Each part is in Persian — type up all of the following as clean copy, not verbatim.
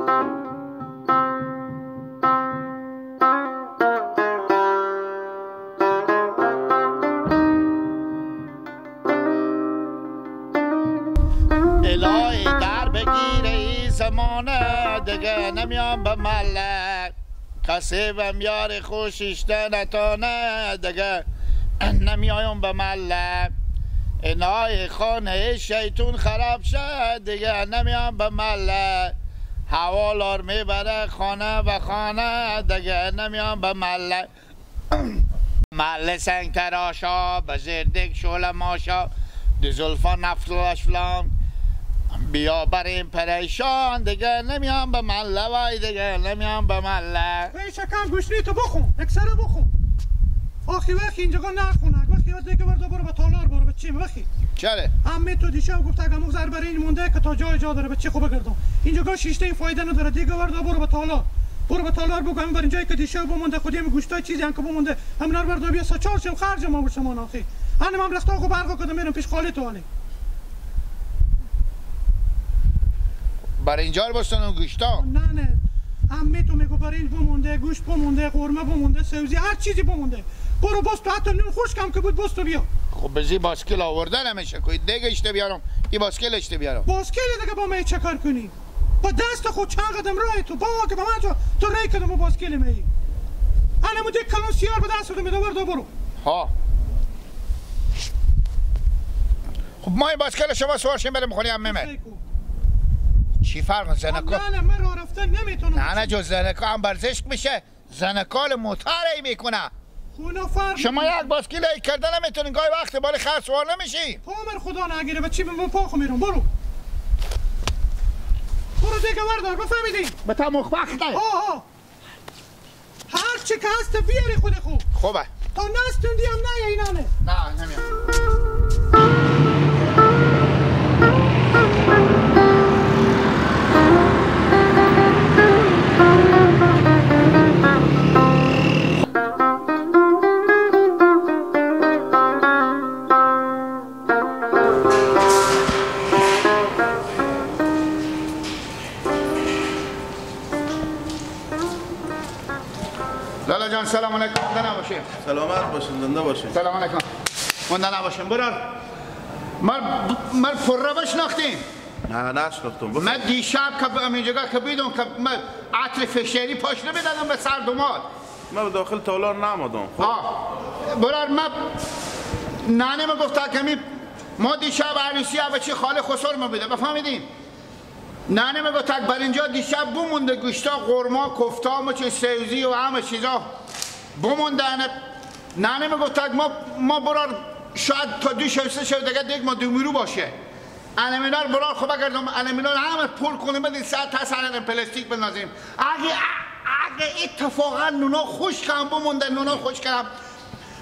الهی در بگیره این زمانه دیگه نمیام به ملک کسی بهم یار خوشیشته نتانه دیگه نمیایم به ملک الهی خانه شیطون خراب شد دیگه نمیام به ملک حوالار میبره خانه به خانه دیگه نمیام به ملک محل سنگ تراشا به زیردک شول ماشا دو زلفا نفتلش فلان بیا بریم پریشان دیگه نمیام به مله وای دیگه نمیام به مله ای شکم گوشنی تو بخون اکسره بخون آخی وقتی اینجا نخونه وقتی یاد دیگه برو به تالار برو به چیم وقتی چره؟ همه تو دیشب گفت اگه مغزر برای این مونده که تا جای جا داره به چی خوب بگردم اینجا شیشته فایده نداره دیگه برو به تالار بگو همین برای جایی که دیشب بمونده خودی هم گوشتای چیزی هم که بمونده همین رو بردا بیا سا چهار شم خرج ما بشم آخی هم رختا خو برقا کدم میرم پیش خالی تو آلی برای اینجا رو بستن اون گوشتا؟ نه امی تو میگو برنج بمونده گوشت بمونده قورمه بمونده سبزی هر چیزی بمونده برو بس تو حتی نون خشکم که بود بس تو بیا خب بزی باسکل آوردن نمیشه کوی دیگه اشته بیارم این باسکل اشته بیارم باسکل دیگه با می چکار کنی با دست خود چند قدم راه تو با که با من تو ری کدم با باسکل می الان دیگه کلون سیار به دست میده برو ها خب ما این باسکل شما سوارشیم بریم خونی عمه چی فرق زنکا؟ نه من راه رفتن نمیتونم نه جز زنکا هم برزشک میشه زنکال موتاری میکنه خونا فرق شما یک باسکیل ای کرده نمیتونین گاهی وقت بالی خر سوار نمیشی پا من خدا نگیره و چی به پا خو میرم برو دیگه وردار بفهمیدی به تا مخبخته هر چی که هست بیاری خود خوب خوبه تا نستوندی هم نه اینانه نه نمیام لالا جان سلام علیکم مونده نباشیم سلامت باشین زنده باشین سلام علیکم مونده نباشیم برار من پره بشناختیم نه نشناختم من دیشب که همینجا که بیدم که من عطر فشاری پاش نمیدادم به سر دوماد من به داخل تالار نمادم برار من نانه ما گفته که ما دیشب عروسی بچه خاله خسر ما بیده بفهمیدیم نانه ما گفته بر اینجا دیشب بمونده گوشتا قرما کفتا مچه سوزی و همه چیزا بمونده نانه ما گفته ما برار شاید تا 2 شب 3 شب دیگه ما دومیرو باشه علمینار برار خوبه کردم علمینار همه پول کنیم بدید 100 تا سر پلاستیک بنازیم اگه اتفاقا نونا خوش کم بمونده نونا خوش کم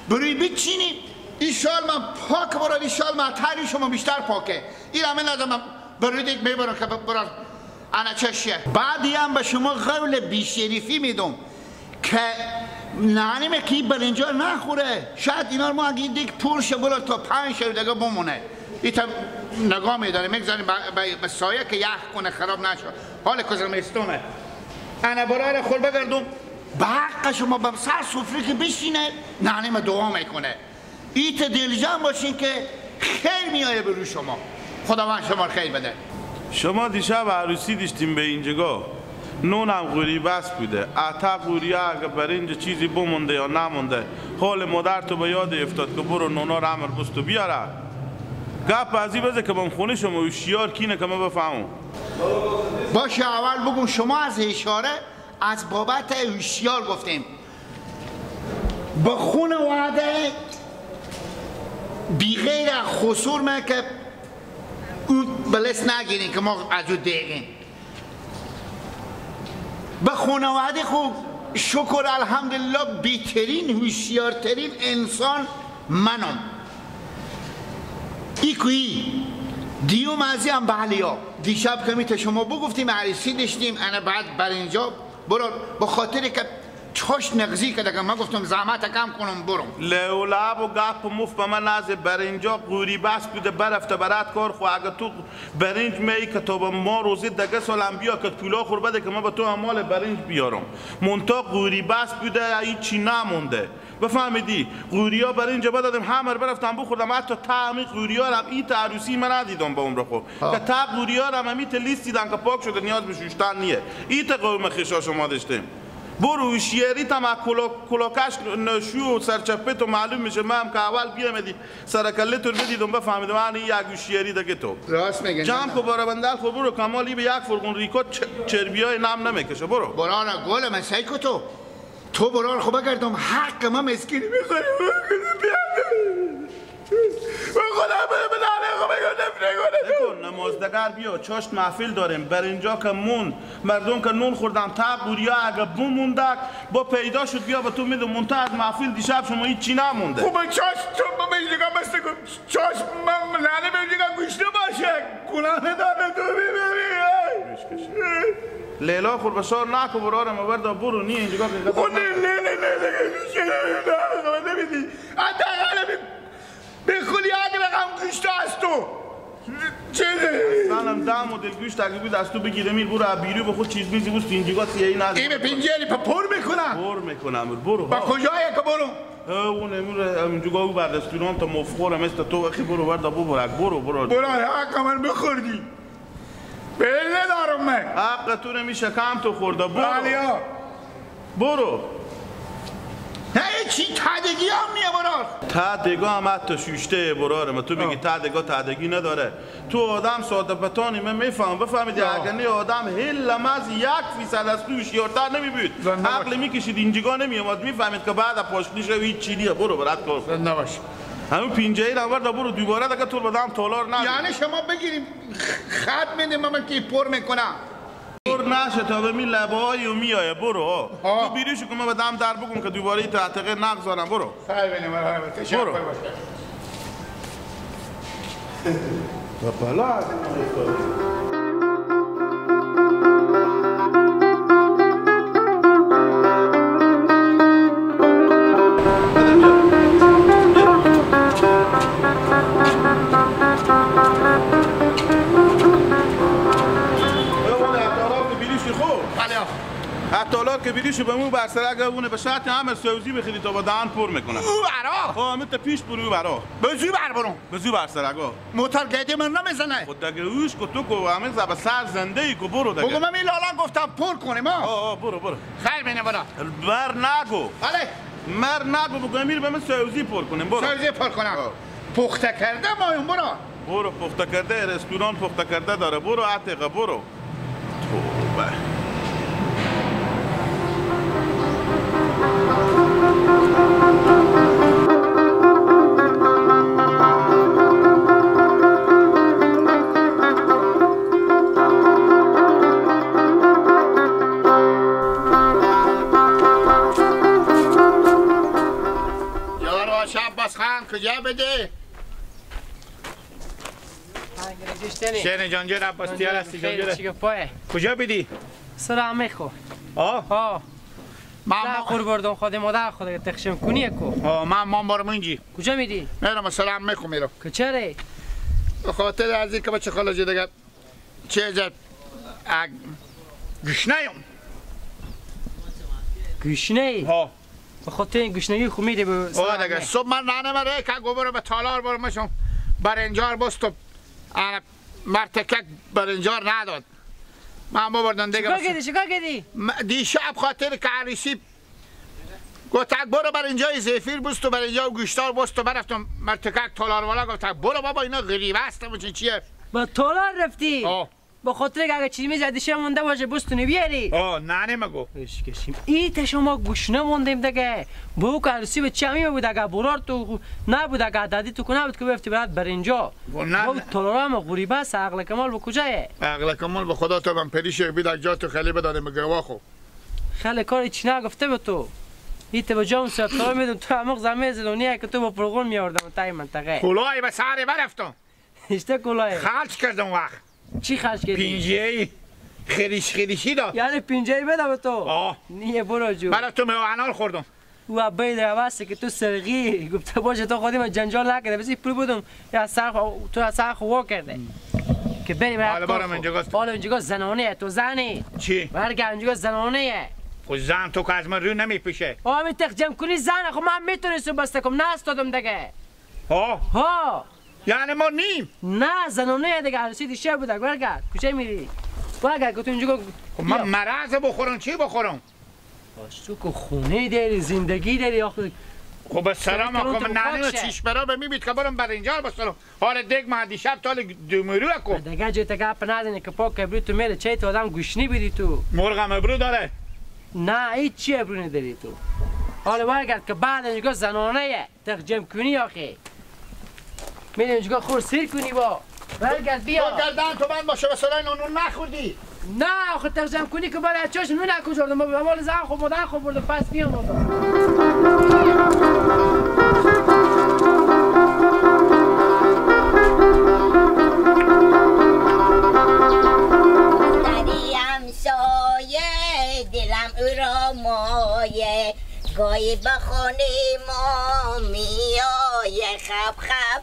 بروی بچینی این شال من پاک برار این شال من تری شما بیشتر پاکه این همه ندارم بروی دیگه میبرم که برار انا چشیه بعدی هم به شما قول بیشریفی میدم که نانیم که برنجا نخوره شاید اینا ما اگه دیگه پولش برار تا 5 شب دیگه بمونه ایتا نگاه میداره میگذاریم به سایه که یخ کنه خراب نشد حال کزرمستونه انا برای خور بگردم بحق شما به سر سفره که بشینه نانیم دعا میکنه ایتا دلجان باشین که خیر میایه برو شما خداوند شما خیر بده شما دیشب عروسی داشتیم به اینجا نونم قوری بس بوده عطا قوری اگه برنج چیزی بمونده یا نمونده حال مادر تو به یاد افتاد که برو نونا رو امر بستو بیاره گپ ازی بزه که من خونه شما هوشیار کینه که من بفهمم باشه اول بگم شما از اشاره از بابت هوشیار گفتیم با خانواده بی غیر خسور من که اون بلس نگیرین که ما از او دیگیم به خانواده خوب شکر الحمدلله بیترین هوشیارترین انسان منم ایکویی دیوم ازی هم بحلیا دیشب که میته شما بگفتیم عریسی داشتیم انا بعد بر اینجا برار با خاطر که چاش نغزی که من گفتم زحمت کم کنم برم لولاب و گپ مفت به من از برنجا قوری بس بوده برفته برات کار خو اگه تو برنج می که تو ما روزی دگه سالم بیا که پولا خور بده که من به تو مال برنج بیارم مونتا قوری بس بوده هیچی نمونده بفهمیدی قوریا برنج بدادم همه برفتم بخوردم حتی تعمی قوریا هم این عروسی من ندیدم به عمر خو که تا قوریا هم همیت لیست دیدن که پاک شده نیاز به شوشتن نیه این قوم خیشا شما داشتیم برو شیری تام کلوکاش نشو سرچپه تو معلوم میشه من که اول بیامدی سرکله تو بدیدم بفهمیدم من یک شیری دیگه تو راست میگن جام کو برو بندال خو برو کمالی به یک فرقون ریکو چربیای نام نمیکشه برو بران گل من سعی کو تو بران خو بگردم حق ما مسکینی میخوری نمازدگر بیا چاشت محفل داریم بر اینجا که مون مردم که نون خوردن تا قوریا اگه بون موندک با پیدا شد بیا به تو میدم مونتا از محفل دیشب شما هیچ چی نمونده خوبه چاش تو بمیجگا بسته کن چاش من لعنه بمیجگا گوشته باشه گناه داره تو ببری لیلا خور بسار نکو برارم و برده برو نی اینجا که خود نه نمیدی حتی بخولی اگه رقم گوشته از تو چه منم دم و دلگوش تاگی بود از تو بگیره میر برو بیرو به خود چیز میزی بود اینجا سیایی نداره این به پینجری پر میکنم برو با کجایی که برو اون اینجا او بر رستوران تا مفخوره مثل تو اخی برو برده برو حق من بخوردی بیل ندارم من حق تو نمیشه کم تو خورده برو نه چی تادگی هم نیه برار تادگی هم حتی شوشته براره تو میگی تادگی نداره تو آدم ساده پتانی من میفهم بفهمید اگر نه آدم هل لمز 1% از تو هوشیارتر نمیبود عقل میکشید اینجا نمیومد میفهمید که بعد پاشنیش هیچ چی نیه برو برات کار نباش همون پینجه‌ای رو برد برو دوباره دیگه تو بدم تالار نه یعنی شما بگیریم خط میدیم من که پر میکنم پر نشه تا به می لبایی و میایه برو تو بیریشو که من بدم در بگم که دوباره تعتقه نگذارم برو برو بلا حتالار که بیریشو به مو بر سر اگه اونه به شرط همه سوزی بخیدی تا با دهن پر میکنه او برا همه تا پیش برو برا بزو بر برو بزو بر سر اگه موتر گیدی من نمیزنه خود دیگه اوش که تو که همه زبا سر زنده ای که برو دیگه بگو من این لالا گفتم پر کنیم برو خیر بینه برا بر نگو بله مر نگو بگو امیر به من سوزی پر کنیم برو سوزی پر کنم پخته کرده مایم برو پخته کرده رستوران پخته کرده داره برو عتیقه برو توبه کجا بده؟ شیرین جان جور عباس تیار هستی جان جور کجا بدی؟ سلام میخو ما خور بردم خود مادر خود تخشم کنی کو من برم اینجی کجا میری؟ میرم سلام میخو میرم کچره؟ خاطر از این که بچه خاله جی دیگه چیزه گشنهیم گشنه؟ به خاطر این گشنگی خو میری به دیگه صبح من رانه مره که گو برو به تالار برو مشم برنجار بستم مرتکک برنجار نداد من ببردن دیگه چیکار کردی؟ دیشب خاطر که عروسی گفتک برو برنجای زفیر بست و برنجای گوشتار بست و برفتم مرتکک تالار والا گفتک برو بابا اینا غریبه هستم چیه با تالار رفتی؟ به خاطر که اگه چیزی میزدیشه مونده باشه بستونی بیاری نه نمگو این شما گوشنه موندیم دیگه بو که عروسی به چمی بود اگه برار تو نبود اگه دادی تو نبود که بفتی برات برنجا بو تالار هم غریبه است عقل کمال به کجایه عقل کمال به خدا تو من پریش بیدک جا تو خیلی بدانیم گواخو خیلی کاری چی نگفته به تو این تو جام سرطان میدم تو عمق زمین زدونیه که تو با پروگرام میاردم تای منطقه کلای به سر برفتم اشته کلاه خرج کردم وقت چی خرج کردی؟ پینجه‌ای خریشی داد یعنی پینجایی بده به تو آه نیه برو جو برای تو میوانال خوردم و بیده واسه که تو سرگی گفته باشه تو خودی من جنجال نکرده بسی پول بودم یا تو از سر خواه کرده که بریم حالا برم اینجا گست حالا اینجا زنانه تو زنی چی؟ برگه اینجا زنانه خود زن تو که از من رو نمیپیشه می تخجم کنی زن خب من میتونستم بسته کم نستادم دیگه ها یعنی ما نیم نه زنانه دیگه عروسی دیشه بوده برگرد کجا میری برگرد که تو اینجا خب من مرض بخورم چی بخورم تو که خونه داری زندگی داری آخه خب به سلام آقا من نانیم چیش برا به میبید که برم بر اینجا بسرم حالا دیگه من دیشب تال دومرو اکو دیگه جای تگه اپ ندنی که پاک ابرو تو میره چه تو آدم گوشنی بیدی تو مرغم ابرو داره نه هیچ چی ابرو نداری تو حالا برگرد که بعد اینجا زنانه تخجم کنی آخه میری اینجا خور سیر کنی با برگرد بیا تو گردن تو بند باشه بسرای نونون نخوردی نه آخه تخجم کنی که برای چاش نون نکجوردم با مال زن خوب بودن خوب برده پس بیام دلم او را مایه گاهی به خانه ما میایه خب خب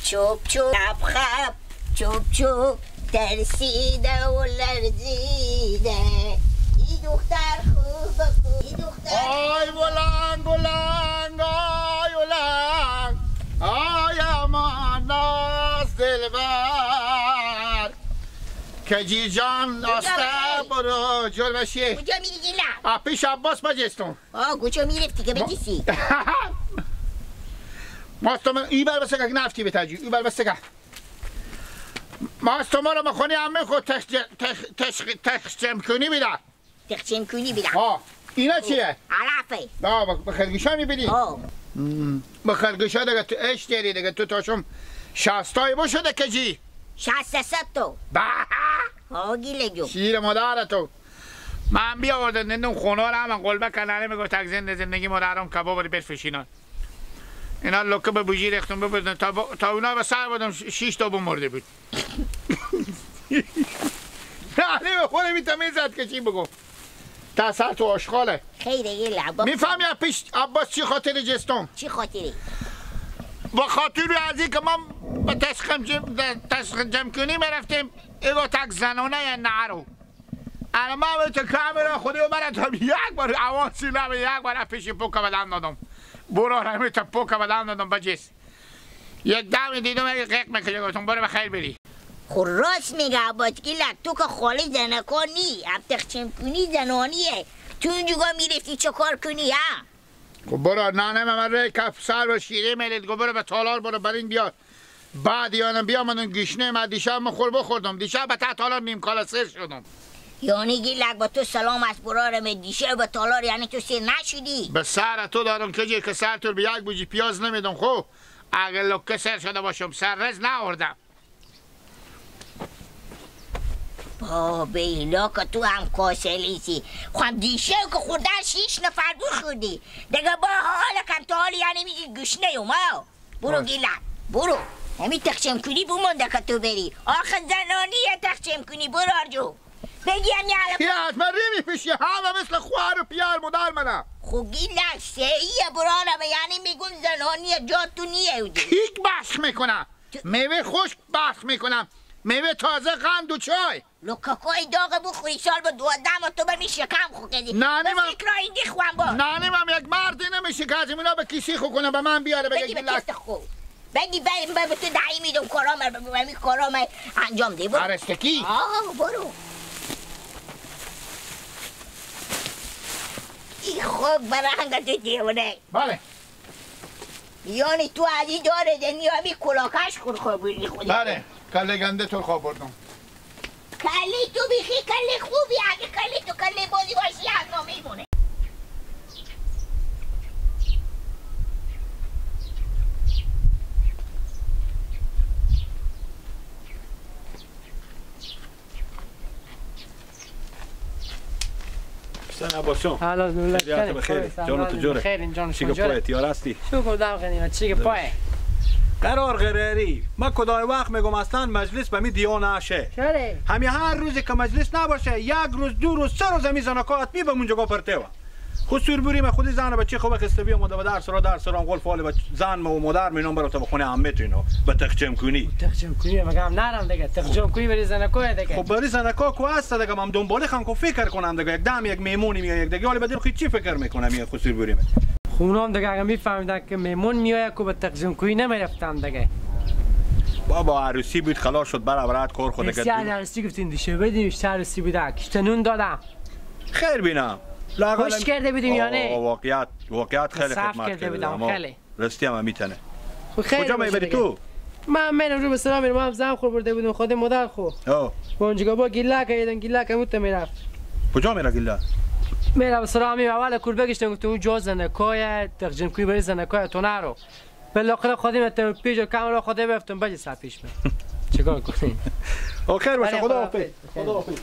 چوب چوب خب خب چوب چوب ترسیده و لرزیده ای دختر خوب خوب ای دختر آی بلنگ بلنگ آی بلنگ آی امان ناز دلبر کجی جان آسته برو جور بشی کجا میری گیلم؟ پیش عباس مجستون کجا میرفتی که بگیسی؟ ماستو من ای بر بسه که نفتی بتاجی ای بر بسه که ماستو ما رو مخونی همه خود تخشم کنی بیده تخشم کنی بیده اینا چیه؟ عرفه به خلگیشا میبینی؟ به خلگیشا دیگه تو اش دیری دیگه تو تاشم شستای باشده کجی 60 تو گیله جو شیر مادر تو من بیا آوردن نندم خونه رو همه قلبه کنانه میگو تک زندگی مادرم کباب رو برفشینن اینا لکه به بوجی ریختم ببردن تا اونا به سر بودم 6 تا بمرده بود نه به خونه میتمیزد که چی بگو تا سر تو آشغاله خیره گیله میفهمی پیش عباس چی خاطر جستم چی خاطری؟ با خاطر از این که من به تسخ جمع کنی میرفتیم ایگو تک زنانه یا نهرو انا من به تو کامرا خودی و برای تا یک بار عواسی لبه یک بار پیش پوکا بدم دادم برو رمی تا پوکا بدم دادم بجیس یک دمی دیدم اگه قیق میکنه گفتم برو بخیر بری خود راست میگه عباس گیلک تو که خالی زنکان نی اب تخچم کنی زنانیه تو اینجا میرفتی چه کار کنی ها؟ خب برو نانه من ری کف سر و شیره میلید گو برو به تالار برو برین بیار بعد یانم بیا من گشنه من دیشب من خور بخوردم دیشب به ته تالار نیم کالا سر شدم یعنی گیلک با تو سلام از برارم دیشب به تالار یعنی تو سر نشدی؟ به سر تو دارم که که سر تو به یک بوجی پیاز نمیدم خب اگر لکه سر شده باشم سر رز ناوردم با بیلا که تو هم کاسلیسی خواهم دیشب که خوردن 6 نفر بخوردی دیگه با حال کم تا حال یعنی میگی گشنه ما برو گیلک برو همی تخشم کنی بمونده که تو بری آخه زنانیه تخشم کنی برو آرجو بگیم یه پیاز من ریمی پیشی همه مثل خوار و پیار مدار منم خو گیلک سهیه برانم یعنی میگون زنانیه جا تو نیه کیک بخش میکنم میوه خشک بخش میکنم میوه تازه قند و چای لکاکای داغ بخوری سال با 12 و تو بمی شکم خو کردی نانی من فکر این دیخوام با نانی من یک مردی نمیشه که از اینا به کسی خو کنه به من بیاره بگه بگی به گیلک کست خو بگی به تو دعی میدم کارام انجام دی برو عرستکی برو این خوب برنگ تو دیونه بله یعنی تو علی داره دنیا بی کلاکش خود بودی خودی بله کله گنده تو خواب بردم کلی تو بیخی کلی خوبی اگه کلی تو کلی بازی باشی از ما میمونه سلام عباسیان حالا نولا بخیر جان تو جوره خیر جان چی که پای تیار هستی شو کردم غنیمت چی که پای قراری ما کدای وقت میگم اصلا مجلس به می دیو نشه. چرا؟ همین هر روزی که مجلس نباشه یک روز دو روز سه روز میزنه کات می به اونجا پرته و خود سوربوری ما خودی زن بچه خوب خسته بیام و در سران قول فال زن و مادر مینم برات به خونه عمت اینو به تخجم کنی. تخجم کنی مگم نرم دیگه تخجم کنی بری زنکو دیگه. خب بری زنکو کو است دیگه من دنبال خم کو فکر کنم دیگه یک دم یک میمونی میاد یک دیگه ولی بعد خود چی فکر میکنم میاد خود سوربوری خونم دیگه اگه میفهمیدن که میمون میاد کو به تخجم کنی نمیرفتم دیگه. بابا عروسی بود خلاص شد برابرات کار خود دیگه. بسیار عروسی گفتین دیشه بدیم عروسی بوده کشتنون دادم. خیر بینم. خوش کرده بودیم یا نه؟ واقعیت خیلی خدمت کرده خیلی. راستی هم میتونه. خیلی کجا میبری تو؟ من رو به سلام میرم زم خور برده بودم خود مادر خو. اونجا با گیلا کردن گیلا که مت میرفت. کجا میره گیلا؟ میرم به سلام اول کور بگشتم گفتم اون جا زنکای تخجم کوی بری زنکای تو نرو. بالاخره خودم تو پیش کاملا خودم رفتم باجی سر پیش من. چیکار کنی؟ خیر باشه خدا حافظ. خدا حافظ.